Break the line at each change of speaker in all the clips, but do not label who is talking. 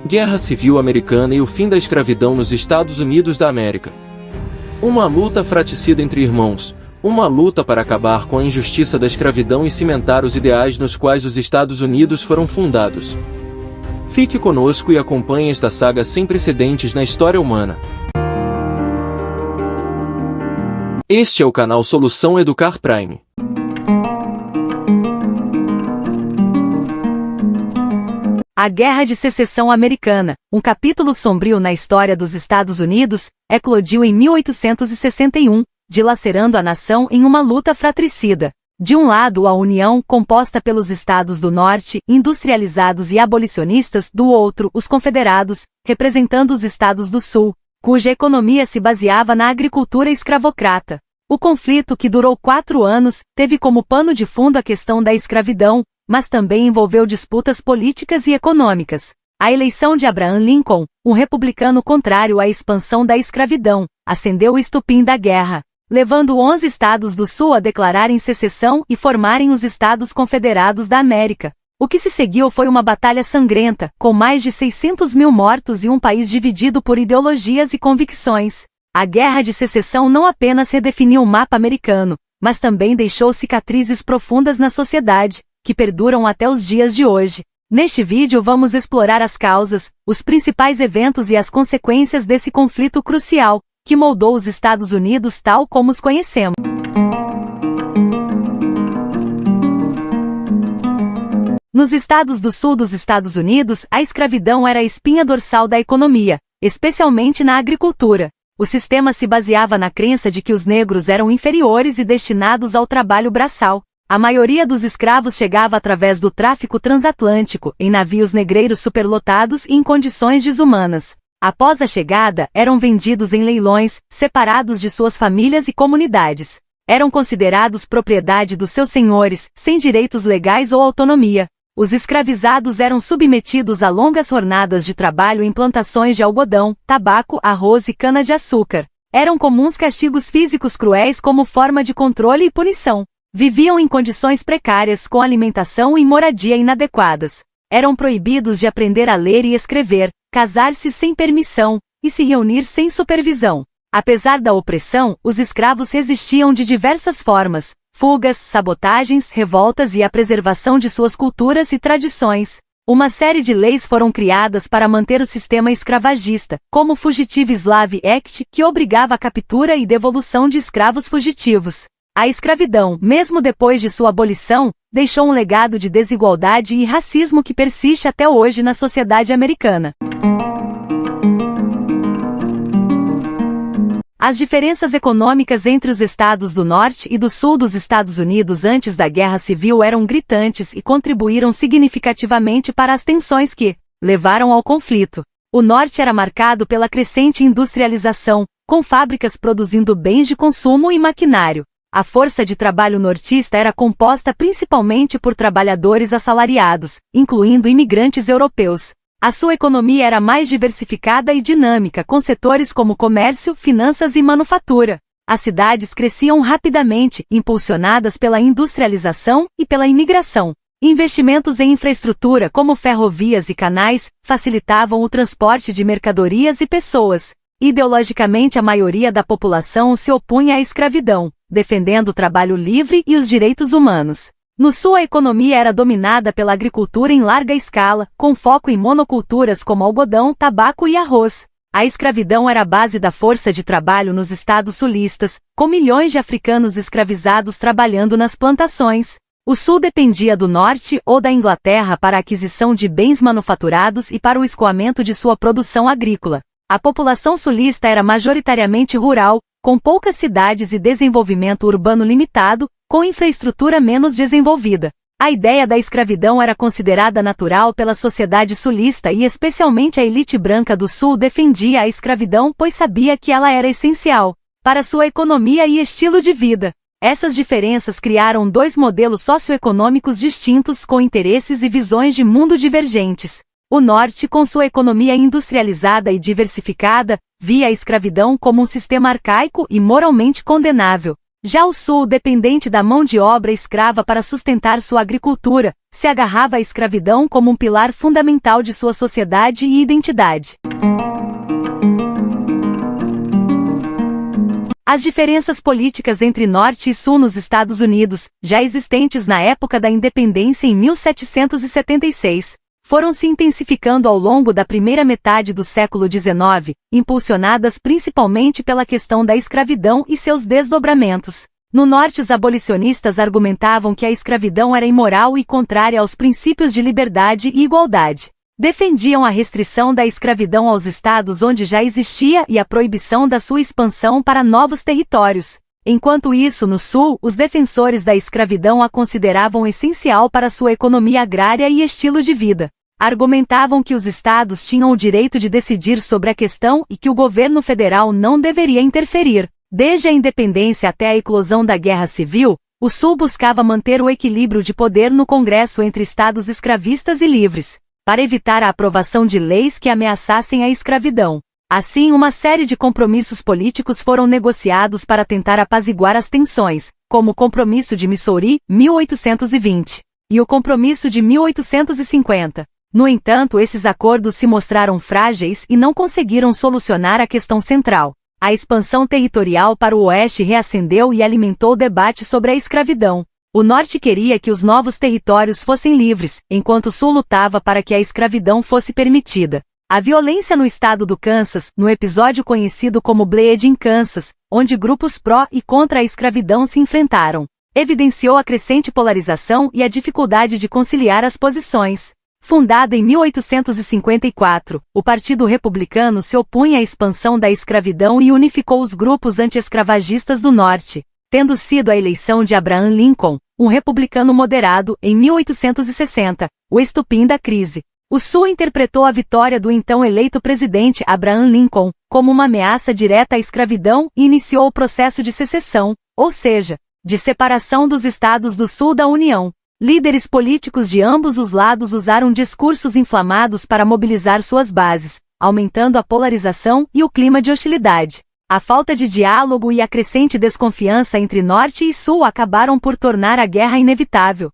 Guerra Civil Americana e o fim da escravidão nos Estados Unidos da América. Uma luta fratricida entre irmãos, uma luta para acabar com a injustiça da escravidão e cimentar os ideais nos quais os Estados Unidos foram fundados. Fique conosco e acompanhe esta saga sem precedentes na história humana. Este é o canal Solução Educar Prime.
A Guerra de Secessão Americana, um capítulo sombrio na história dos Estados Unidos, eclodiu em 1861, dilacerando a nação em uma luta fratricida. De um lado a União, composta pelos Estados do Norte, industrializados e abolicionistas, do outro, os Confederados, representando os Estados do Sul, cuja economia se baseava na agricultura escravocrata. O conflito, que durou 4 anos, teve como pano de fundo a questão da escravidão, mas também envolveu disputas políticas e econômicas. A eleição de Abraham Lincoln, um republicano contrário à expansão da escravidão, acendeu o estupim da guerra, levando 11 estados do Sul a declararem secessão e formarem os Estados Confederados da América. O que se seguiu foi uma batalha sangrenta, com mais de 600 mil mortos e um país dividido por ideologias e convicções. A Guerra de Secessão não apenas redefiniu o mapa americano, mas também deixou cicatrizes profundas na sociedade, que perduram até os dias de hoje. Neste vídeo vamos explorar as causas, os principais eventos e as consequências desse conflito crucial, que moldou os Estados Unidos tal como os conhecemos. Nos estados do sul dos Estados Unidos, a escravidão era a espinha dorsal da economia, especialmente na agricultura. O sistema se baseava na crença de que os negros eram inferiores e destinados ao trabalho braçal. A maioria dos escravos chegava através do tráfico transatlântico, em navios negreiros superlotados e em condições desumanas. Após a chegada, eram vendidos em leilões, separados de suas famílias e comunidades. Eram considerados propriedade dos seus senhores, sem direitos legais ou autonomia. Os escravizados eram submetidos a longas jornadas de trabalho em plantações de algodão, tabaco, arroz e cana-de-açúcar. Eram comuns castigos físicos cruéis como forma de controle e punição. Viviam em condições precárias com alimentação e moradia inadequadas. Eram proibidos de aprender a ler e escrever, casar-se sem permissão, e se reunir sem supervisão. Apesar da opressão, os escravos resistiam de diversas formas: fugas, sabotagens, revoltas e a preservação de suas culturas e tradições. Uma série de leis foram criadas para manter o sistema escravagista, como o Fugitive Slave Act, que obrigava a captura e devolução de escravos fugitivos. A escravidão, mesmo depois de sua abolição, deixou um legado de desigualdade e racismo que persiste até hoje na sociedade americana. As diferenças econômicas entre os estados do norte e do sul dos Estados Unidos antes da Guerra Civil eram gritantes e contribuíram significativamente para as tensões que levaram ao conflito. O norte era marcado pela crescente industrialização, com fábricas produzindo bens de consumo e maquinário. A força de trabalho nortista era composta principalmente por trabalhadores assalariados, incluindo imigrantes europeus. A sua economia era mais diversificada e dinâmica, com setores como comércio, finanças e manufatura. As cidades cresciam rapidamente, impulsionadas pela industrialização e pela imigração. Investimentos em infraestrutura como ferrovias e canais facilitavam o transporte de mercadorias e pessoas. Ideologicamente, a maioria da população se opunha à escravidão, defendendo o trabalho livre e os direitos humanos. No sul, a economia era dominada pela agricultura em larga escala, com foco em monoculturas como algodão, tabaco e arroz. A escravidão era a base da força de trabalho nos estados sulistas, com milhões de africanos escravizados trabalhando nas plantações. O sul dependia do norte ou da Inglaterra para a aquisição de bens manufaturados e para o escoamento de sua produção agrícola. A população sulista era majoritariamente rural, com poucas cidades e desenvolvimento urbano limitado, com infraestrutura menos desenvolvida. A ideia da escravidão era considerada natural pela sociedade sulista e especialmente a elite branca do sul defendia a escravidão pois sabia que ela era essencial para sua economia e estilo de vida. Essas diferenças criaram 2 modelos socioeconômicos distintos com interesses e visões de mundo divergentes. O norte, com sua economia industrializada e diversificada, via a escravidão como um sistema arcaico e moralmente condenável. Já o Sul, dependente da mão de obra escrava para sustentar sua agricultura, se agarrava à escravidão como um pilar fundamental de sua sociedade e identidade. As diferenças políticas entre Norte e Sul nos Estados Unidos, já existentes na época da independência em 1776, foram se intensificando ao longo da primeira metade do século XIX, impulsionadas principalmente pela questão da escravidão e seus desdobramentos. No Norte, os abolicionistas argumentavam que a escravidão era imoral e contrária aos princípios de liberdade e igualdade. Defendiam a restrição da escravidão aos estados onde já existia e a proibição da sua expansão para novos territórios. Enquanto isso, no Sul, os defensores da escravidão a consideravam essencial para sua economia agrária e estilo de vida. Argumentavam que os estados tinham o direito de decidir sobre a questão e que o governo federal não deveria interferir. Desde a independência até a eclosão da Guerra Civil, o Sul buscava manter o equilíbrio de poder no Congresso entre estados escravistas e livres, para evitar a aprovação de leis que ameaçassem a escravidão. Assim, uma série de compromissos políticos foram negociados para tentar apaziguar as tensões, como o Compromisso de Missouri, 1820, e o Compromisso de 1850. No entanto, esses acordos se mostraram frágeis e não conseguiram solucionar a questão central. A expansão territorial para o Oeste reacendeu e alimentou o debate sobre a escravidão. O Norte queria que os novos territórios fossem livres, enquanto o Sul lutava para que a escravidão fosse permitida. A violência no estado do Kansas, no episódio conhecido como Bleed in Kansas, onde grupos pró e contra a escravidão se enfrentaram, evidenciou a crescente polarização e a dificuldade de conciliar as posições. Fundado em 1854, o Partido Republicano se opunha à expansão da escravidão e unificou os grupos anti-escravagistas do Norte, tendo sido a eleição de Abraham Lincoln, um republicano moderado, em 1860, o estupim da crise. O Sul interpretou a vitória do então eleito presidente Abraham Lincoln como uma ameaça direta à escravidão e iniciou o processo de secessão, ou seja, de separação dos estados do Sul da União. Líderes políticos de ambos os lados usaram discursos inflamados para mobilizar suas bases, aumentando a polarização e o clima de hostilidade. A falta de diálogo e a crescente desconfiança entre Norte e Sul acabaram por tornar a guerra inevitável.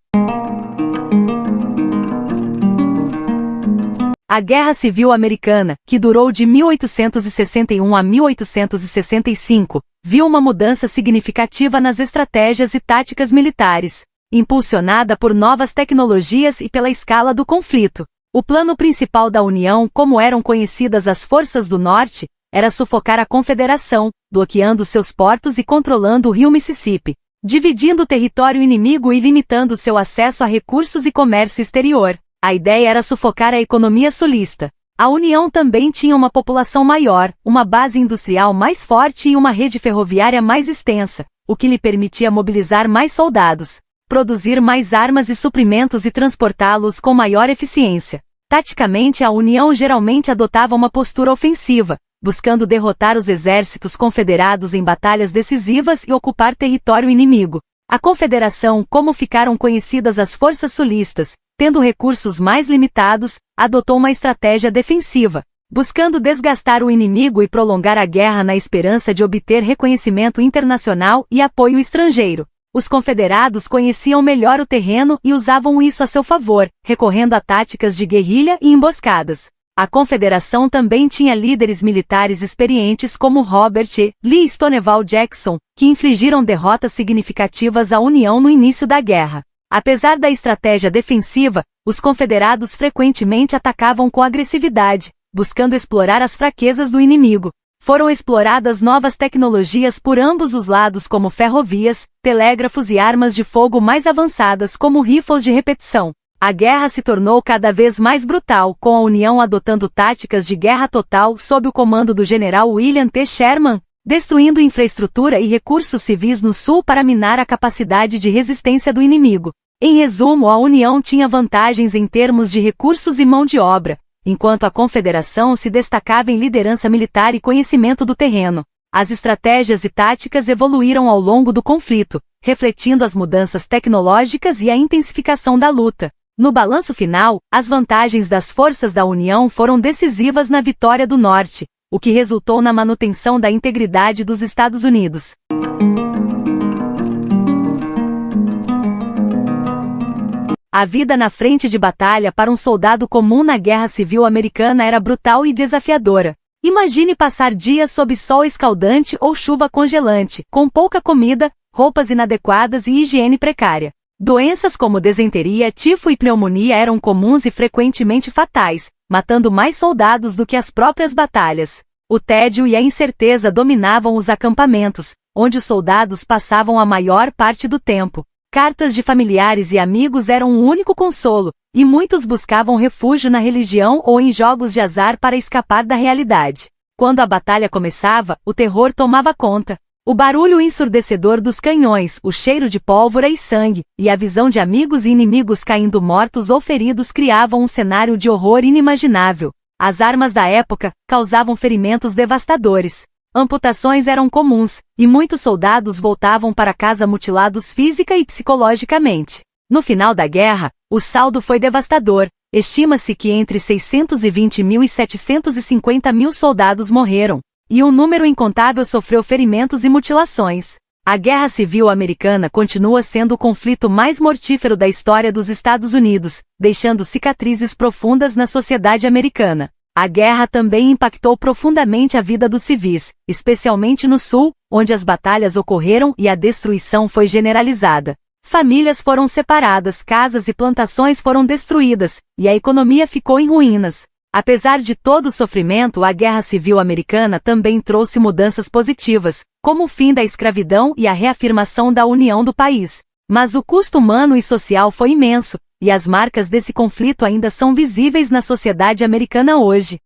A Guerra Civil Americana, que durou de 1861 a 1865, viu uma mudança significativa nas estratégias e táticas militares, impulsionada por novas tecnologias e pela escala do conflito. O plano principal da União, como eram conhecidas as forças do Norte, era sufocar a Confederação, bloqueando seus portos e controlando o rio Mississippi, dividindo o território inimigo e limitando seu acesso a recursos e comércio exterior. A ideia era sufocar a economia sulista. A União também tinha uma população maior, uma base industrial mais forte e uma rede ferroviária mais extensa, o que lhe permitia mobilizar mais soldados, produzir mais armas e suprimentos e transportá-los com maior eficiência. Taticamente, a União geralmente adotava uma postura ofensiva, buscando derrotar os exércitos confederados em batalhas decisivas e ocupar território inimigo. A Confederação, como ficaram conhecidas as forças sulistas, tendo recursos mais limitados, adotou uma estratégia defensiva, buscando desgastar o inimigo e prolongar a guerra na esperança de obter reconhecimento internacional e apoio estrangeiro. Os confederados conheciam melhor o terreno e usavam isso a seu favor, recorrendo a táticas de guerrilha e emboscadas. A Confederação também tinha líderes militares experientes como Robert E. Lee e Stonewall Jackson, que infligiram derrotas significativas à União no início da guerra. Apesar da estratégia defensiva, os confederados frequentemente atacavam com agressividade, buscando explorar as fraquezas do inimigo. Foram exploradas novas tecnologias por ambos os lados como ferrovias, telégrafos e armas de fogo mais avançadas como rifles de repetição. A guerra se tornou cada vez mais brutal, com a União adotando táticas de guerra total sob o comando do general William T. Sherman, destruindo infraestrutura e recursos civis no sul para minar a capacidade de resistência do inimigo. Em resumo, a União tinha vantagens em termos de recursos e mão de obra, enquanto a Confederação se destacava em liderança militar e conhecimento do terreno. As estratégias e táticas evoluíram ao longo do conflito, refletindo as mudanças tecnológicas e a intensificação da luta. No balanço final, as vantagens das forças da União foram decisivas na vitória do Norte, o que resultou na manutenção da integridade dos Estados Unidos. A vida na frente de batalha para um soldado comum na Guerra Civil Americana era brutal e desafiadora. Imagine passar dias sob sol escaldante ou chuva congelante, com pouca comida, roupas inadequadas e higiene precária. Doenças como desenteria, tifo e pneumonia eram comuns e frequentemente fatais, matando mais soldados do que as próprias batalhas. O tédio e a incerteza dominavam os acampamentos, onde os soldados passavam a maior parte do tempo. Cartas de familiares e amigos eram um único consolo, e muitos buscavam refúgio na religião ou em jogos de azar para escapar da realidade. Quando a batalha começava, o terror tomava conta. O barulho ensurdecedor dos canhões, o cheiro de pólvora e sangue, e a visão de amigos e inimigos caindo mortos ou feridos criavam um cenário de horror inimaginável. As armas da época causavam ferimentos devastadores. Amputações eram comuns, e muitos soldados voltavam para casa mutilados física e psicologicamente. No final da guerra, o saldo foi devastador. Estima-se que entre 620 mil e 750 mil soldados morreram, e um número incontável sofreu ferimentos e mutilações. A Guerra Civil Americana continua sendo o conflito mais mortífero da história dos Estados Unidos, deixando cicatrizes profundas na sociedade americana. A guerra também impactou profundamente a vida dos civis, especialmente no Sul, onde as batalhas ocorreram e a destruição foi generalizada. Famílias foram separadas, casas e plantações foram destruídas, e a economia ficou em ruínas. Apesar de todo o sofrimento, a Guerra Civil Americana também trouxe mudanças positivas, como o fim da escravidão e a reafirmação da união do país. Mas o custo humano e social foi imenso, e as marcas desse conflito ainda são visíveis na sociedade americana hoje.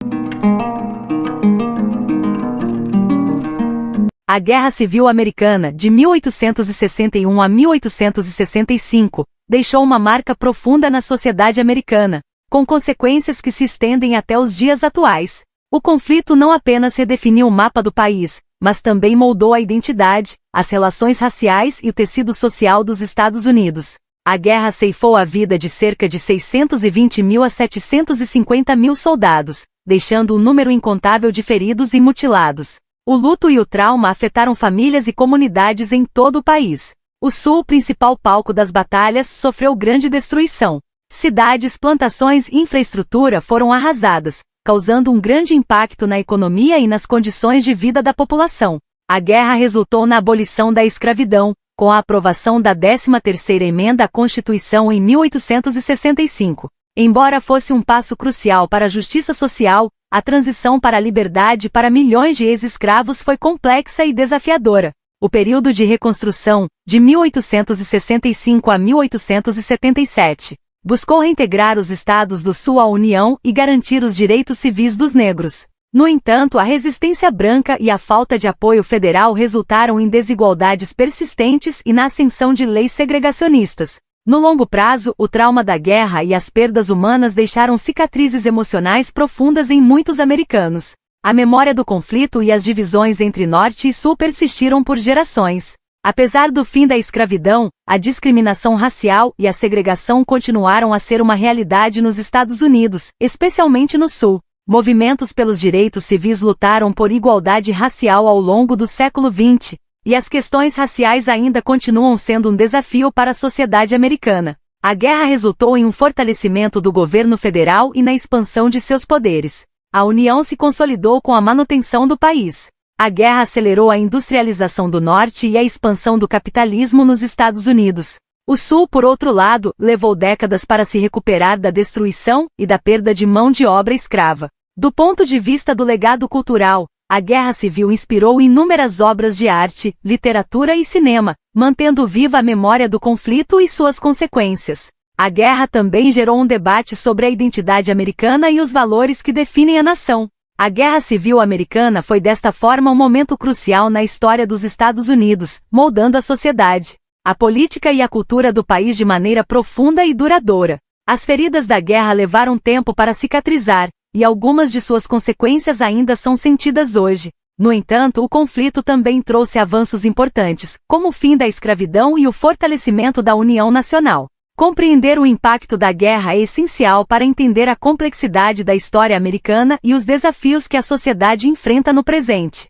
A Guerra Civil Americana, de 1861 a 1865, deixou uma marca profunda na sociedade americana, com consequências que se estendem até os dias atuais. O conflito não apenas redefiniu o mapa do país, mas também moldou a identidade, as relações raciais e o tecido social dos Estados Unidos. A guerra ceifou a vida de cerca de 620 mil a 750 mil soldados, deixando um número incontável de feridos e mutilados. O luto e o trauma afetaram famílias e comunidades em todo o país. O Sul, principal palco das batalhas, sofreu grande destruição. Cidades, plantações e infraestrutura foram arrasadas, causando um grande impacto na economia e nas condições de vida da população. A guerra resultou na abolição da escravidão, com a aprovação da 13ª Emenda à Constituição em 1865. Embora fosse um passo crucial para a justiça social, a transição para a liberdade para milhões de ex-escravos foi complexa e desafiadora. O período de reconstrução, de 1865 a 1877, buscou reintegrar os estados do Sul à União e garantir os direitos civis dos negros. No entanto, a resistência branca e a falta de apoio federal resultaram em desigualdades persistentes e na ascensão de leis segregacionistas. No longo prazo, o trauma da guerra e as perdas humanas deixaram cicatrizes emocionais profundas em muitos americanos. A memória do conflito e as divisões entre Norte e Sul persistiram por gerações. Apesar do fim da escravidão, a discriminação racial e a segregação continuaram a ser uma realidade nos Estados Unidos, especialmente no Sul. Movimentos pelos direitos civis lutaram por igualdade racial ao longo do século XX, e as questões raciais ainda continuam sendo um desafio para a sociedade americana. A guerra resultou em um fortalecimento do governo federal e na expansão de seus poderes. A União se consolidou com a manutenção do país. A guerra acelerou a industrialização do Norte e a expansão do capitalismo nos Estados Unidos. O Sul, por outro lado, levou décadas para se recuperar da destruição e da perda de mão de obra escrava. Do ponto de vista do legado cultural, a Guerra Civil inspirou inúmeras obras de arte, literatura e cinema, mantendo viva a memória do conflito e suas consequências. A guerra também gerou um debate sobre a identidade americana e os valores que definem a nação. A Guerra Civil Americana foi desta forma um momento crucial na história dos Estados Unidos, moldando a sociedade, a política e a cultura do país de maneira profunda e duradoura. As feridas da guerra levaram tempo para cicatrizar, e algumas de suas consequências ainda são sentidas hoje. No entanto, o conflito também trouxe avanços importantes, como o fim da escravidão e o fortalecimento da União Nacional. Compreender o impacto da guerra é essencial para entender a complexidade da história americana e os desafios que a sociedade enfrenta no presente.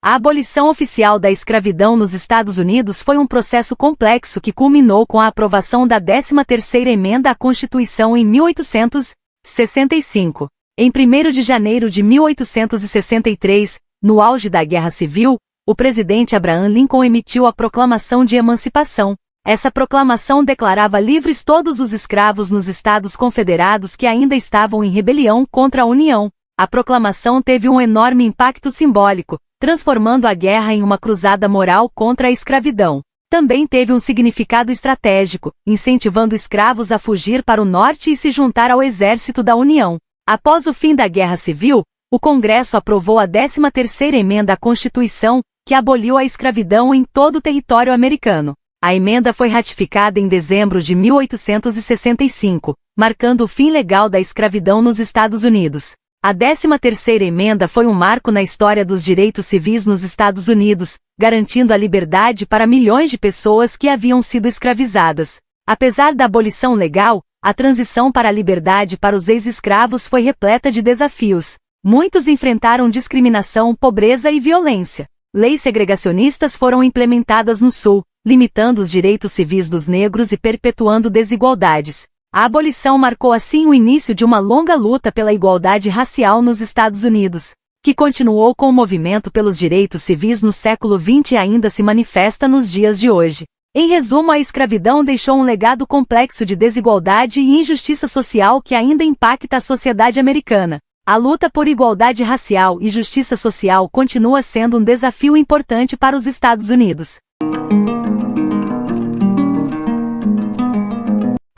A abolição oficial da escravidão nos Estados Unidos foi um processo complexo que culminou com a aprovação da 13ª Emenda à Constituição em 1865. Em 1º de janeiro de 1863, no auge da Guerra Civil, o presidente Abraham Lincoln emitiu a Proclamação de Emancipação. Essa proclamação declarava livres todos os escravos nos Estados Confederados que ainda estavam em rebelião contra a União. A proclamação teve um enorme impacto simbólico, transformando a guerra em uma cruzada moral contra a escravidão. Também teve um significado estratégico, incentivando escravos a fugir para o norte e se juntar ao exército da União. Após o fim da Guerra Civil, o Congresso aprovou a 13ª Emenda à Constituição, que aboliu a escravidão em todo o território americano. A emenda foi ratificada em dezembro de 1865, marcando o fim legal da escravidão nos Estados Unidos. A 13ª Emenda foi um marco na história dos direitos civis nos Estados Unidos, garantindo a liberdade para milhões de pessoas que haviam sido escravizadas. Apesar da abolição legal, a transição para a liberdade para os ex-escravos foi repleta de desafios. Muitos enfrentaram discriminação, pobreza e violência. Leis segregacionistas foram implementadas no Sul, limitando os direitos civis dos negros e perpetuando desigualdades. A abolição marcou assim o início de uma longa luta pela igualdade racial nos Estados Unidos, que continuou com o movimento pelos direitos civis no século XX e ainda se manifesta nos dias de hoje. Em resumo, a escravidão deixou um legado complexo de desigualdade e injustiça social que ainda impacta a sociedade americana. A luta por igualdade racial e justiça social continua sendo um desafio importante para os Estados Unidos.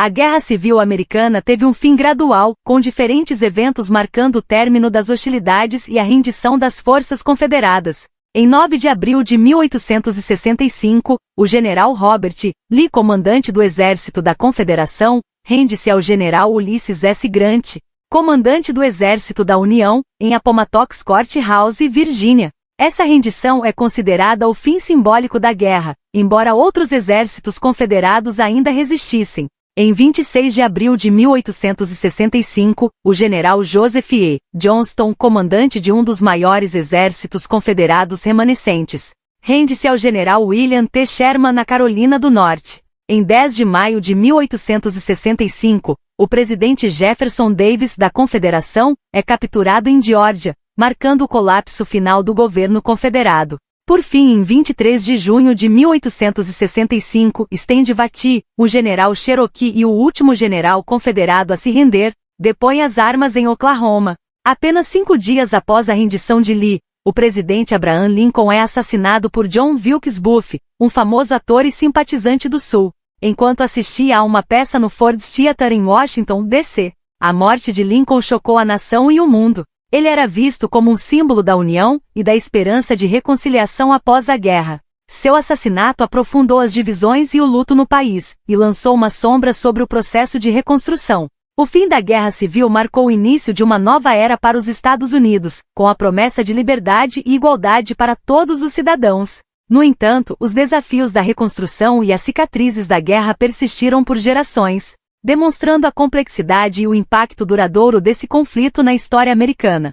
A Guerra Civil Americana teve um fim gradual, com diferentes eventos marcando o término das hostilidades e a rendição das forças confederadas. Em 9 de abril de 1865, o general Robert Lee, comandante do Exército da Confederação, rende-se ao general Ulysses S. Grant, comandante do Exército da União, em Appomattox Courthouse, Virgínia. Essa rendição é considerada o fim simbólico da guerra, embora outros exércitos confederados ainda resistissem. Em 26 de abril de 1865, o general Joseph E. Johnston, comandante de um dos maiores exércitos confederados remanescentes, rende-se ao general William T. Sherman na Carolina do Norte. Em 10 de maio de 1865, o presidente Jefferson Davis da Confederação é capturado em Geórgia, marcando o colapso final do governo confederado. Por fim, em 23 de junho de 1865, Stand Watie, o general Cherokee e o último general confederado a se render, depõe as armas em Oklahoma. Apenas 5 dias após a rendição de Lee, o presidente Abraham Lincoln é assassinado por John Wilkes Booth, um famoso ator e simpatizante do Sul, enquanto assistia a uma peça no Ford's Theater em Washington, D.C. A morte de Lincoln chocou a nação e o mundo. Ele era visto como um símbolo da união e da esperança de reconciliação após a guerra. Seu assassinato aprofundou as divisões e o luto no país, e lançou uma sombra sobre o processo de reconstrução. O fim da Guerra Civil marcou o início de uma nova era para os Estados Unidos, com a promessa de liberdade e igualdade para todos os cidadãos. No entanto, os desafios da reconstrução e as cicatrizes da guerra persistiram por gerações, demonstrando a complexidade e o impacto duradouro desse conflito na história americana.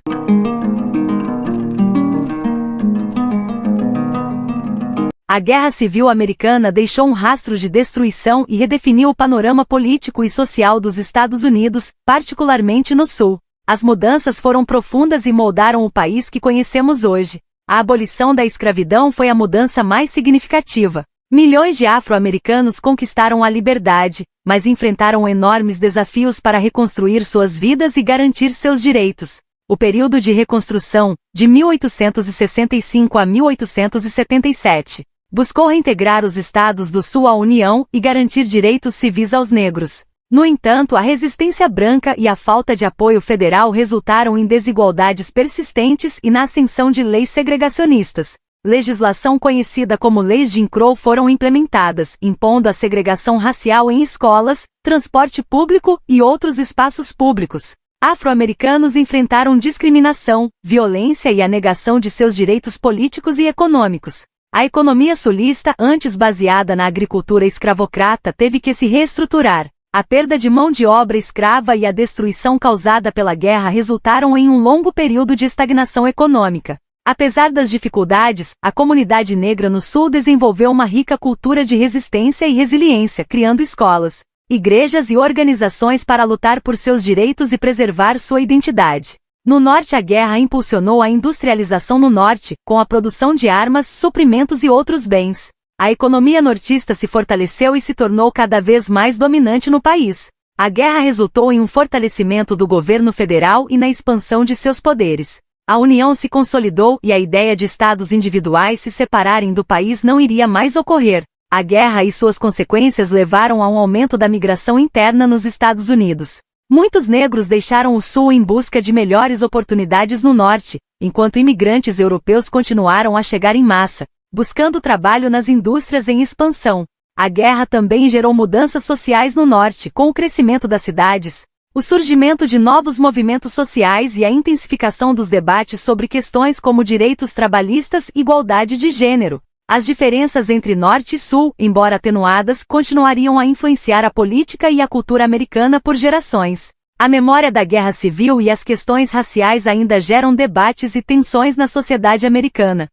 A Guerra Civil Americana deixou um rastro de destruição e redefiniu o panorama político e social dos Estados Unidos, particularmente no Sul. As mudanças foram profundas e moldaram o país que conhecemos hoje. A abolição da escravidão foi a mudança mais significativa. Milhões de afro-americanos conquistaram a liberdade, mas enfrentaram enormes desafios para reconstruir suas vidas e garantir seus direitos. O período de reconstrução, de 1865 a 1877, buscou reintegrar os estados do Sul à União e garantir direitos civis aos negros. No entanto, a resistência branca e a falta de apoio federal resultaram em desigualdades persistentes e na ascensão de leis segregacionistas. Legislação conhecida como Leis Jim Crow foram implementadas, impondo a segregação racial em escolas, transporte público e outros espaços públicos. Afro-americanos enfrentaram discriminação, violência e a negação de seus direitos políticos e econômicos. A economia sulista, antes baseada na agricultura escravocrata, teve que se reestruturar. A perda de mão de obra escrava e a destruição causada pela guerra resultaram em um longo período de estagnação econômica. Apesar das dificuldades, a comunidade negra no Sul desenvolveu uma rica cultura de resistência e resiliência, criando escolas, igrejas e organizações para lutar por seus direitos e preservar sua identidade. No Norte, a guerra impulsionou a industrialização no Norte, com a produção de armas, suprimentos e outros bens. A economia nortista se fortaleceu e se tornou cada vez mais dominante no país. A guerra resultou em um fortalecimento do governo federal e na expansão de seus poderes. A União se consolidou e a ideia de estados individuais se separarem do país não iria mais ocorrer. A guerra e suas consequências levaram a um aumento da migração interna nos Estados Unidos. Muitos negros deixaram o Sul em busca de melhores oportunidades no Norte, enquanto imigrantes europeus continuaram a chegar em massa, buscando trabalho nas indústrias em expansão. A guerra também gerou mudanças sociais no Norte, com o crescimento das cidades, o surgimento de novos movimentos sociais e a intensificação dos debates sobre questões como direitos trabalhistas e igualdade de gênero. As diferenças entre Norte e Sul, embora atenuadas, continuariam a influenciar a política e a cultura americana por gerações. A memória da Guerra Civil e as questões raciais ainda geram debates e tensões na sociedade americana.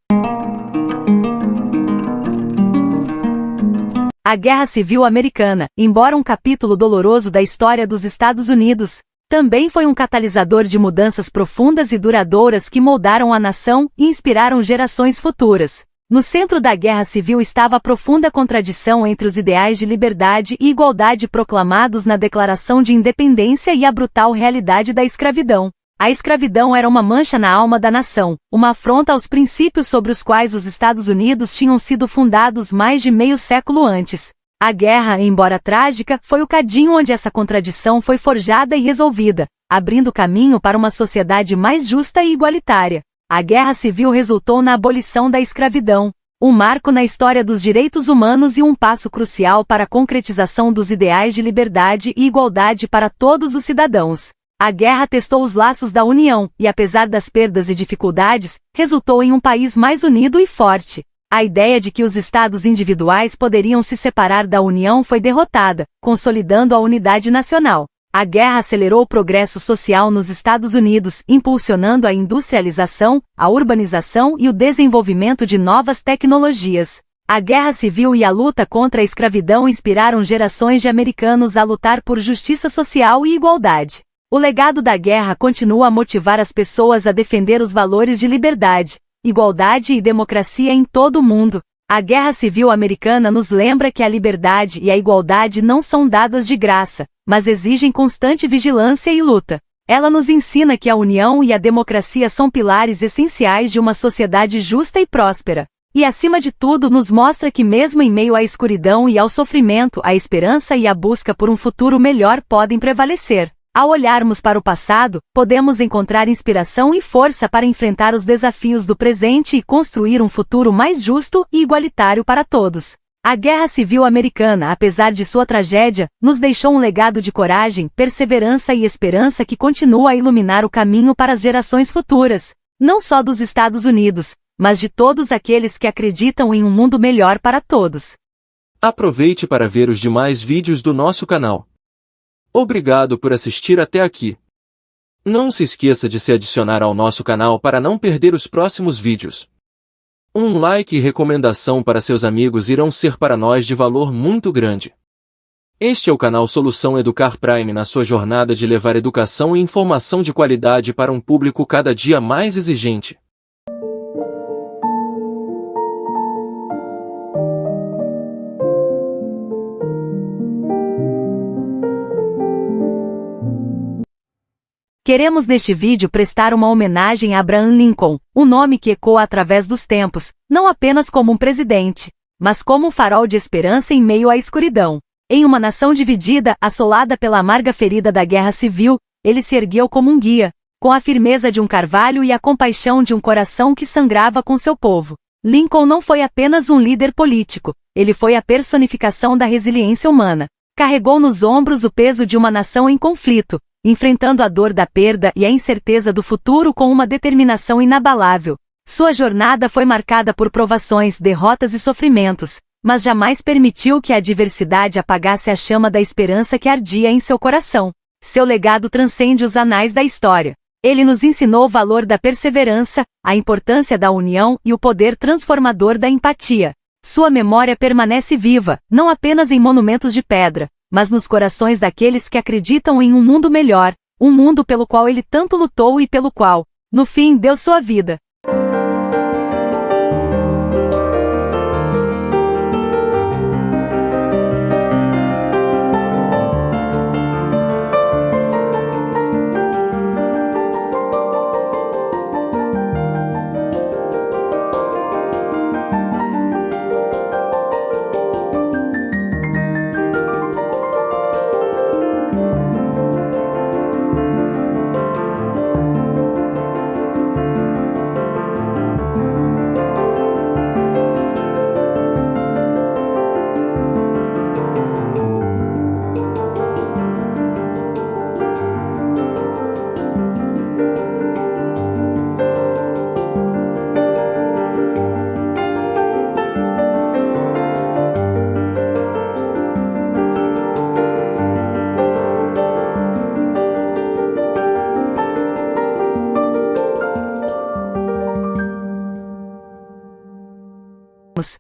A Guerra Civil Americana, embora um capítulo doloroso da história dos Estados Unidos, também foi um catalisador de mudanças profundas e duradouras que moldaram a nação e inspiraram gerações futuras. No centro da Guerra Civil estava a profunda contradição entre os ideais de liberdade e igualdade proclamados na Declaração de Independência e a brutal realidade da escravidão. A escravidão era uma mancha na alma da nação, uma afronta aos princípios sobre os quais os Estados Unidos tinham sido fundados mais de meio século antes. A guerra, embora trágica, foi o cadinho onde essa contradição foi forjada e resolvida, abrindo caminho para uma sociedade mais justa e igualitária. A Guerra Civil resultou na abolição da escravidão, um marco na história dos direitos humanos e um passo crucial para a concretização dos ideais de liberdade e igualdade para todos os cidadãos. A guerra testou os laços da União, e apesar das perdas e dificuldades, resultou em um país mais unido e forte. A ideia de que os estados individuais poderiam se separar da União foi derrotada, consolidando a unidade nacional. A guerra acelerou o progresso social nos Estados Unidos, impulsionando a industrialização, a urbanização e o desenvolvimento de novas tecnologias. A Guerra Civil e a luta contra a escravidão inspiraram gerações de americanos a lutar por justiça social e igualdade. O legado da guerra continua a motivar as pessoas a defender os valores de liberdade, igualdade e democracia em todo o mundo. A Guerra Civil Americana nos lembra que a liberdade e a igualdade não são dadas de graça, mas exigem constante vigilância e luta. Ela nos ensina que a união e a democracia são pilares essenciais de uma sociedade justa e próspera. E acima de tudo nos mostra que mesmo em meio à escuridão e ao sofrimento, a esperança e a busca por um futuro melhor podem prevalecer. Ao olharmos para o passado, podemos encontrar inspiração e força para enfrentar os desafios do presente e construir um futuro mais justo e igualitário para todos. A Guerra Civil Americana, apesar de sua tragédia, nos deixou um legado de coragem, perseverança e esperança que continua a iluminar o caminho para as gerações futuras, não só dos Estados Unidos, mas de todos aqueles que acreditam em um mundo melhor para todos.
Aproveite para ver os demais vídeos do nosso canal. Obrigado por assistir até aqui. Não se esqueça de se adicionar ao nosso canal para não perder os próximos vídeos. Um like e recomendação para seus amigos irão ser para nós de valor muito grande. Este é o canal Solução Educar Prime na sua jornada de levar educação e informação de qualidade para um público cada dia mais exigente.
Queremos neste vídeo prestar uma homenagem a Abraham Lincoln, um nome que ecoa através dos tempos, não apenas como um presidente, mas como um farol de esperança em meio à escuridão. Em uma nação dividida, assolada pela amarga ferida da Guerra Civil, ele se ergueu como um guia, com a firmeza de um carvalho e a compaixão de um coração que sangrava com seu povo. Lincoln não foi apenas um líder político, ele foi a personificação da resiliência humana. Carregou nos ombros o peso de uma nação em conflito, enfrentando a dor da perda e a incerteza do futuro com uma determinação inabalável. Sua jornada foi marcada por provações, derrotas e sofrimentos, mas jamais permitiu que a adversidade apagasse a chama da esperança que ardia em seu coração. Seu legado transcende os anais da história. Ele nos ensinou o valor da perseverança, a importância da união e o poder transformador da empatia. Sua memória permanece viva, não apenas em monumentos de pedra, mas nos corações daqueles que acreditam em um mundo melhor, um mundo pelo qual ele tanto lutou e pelo qual, no fim, deu sua vida.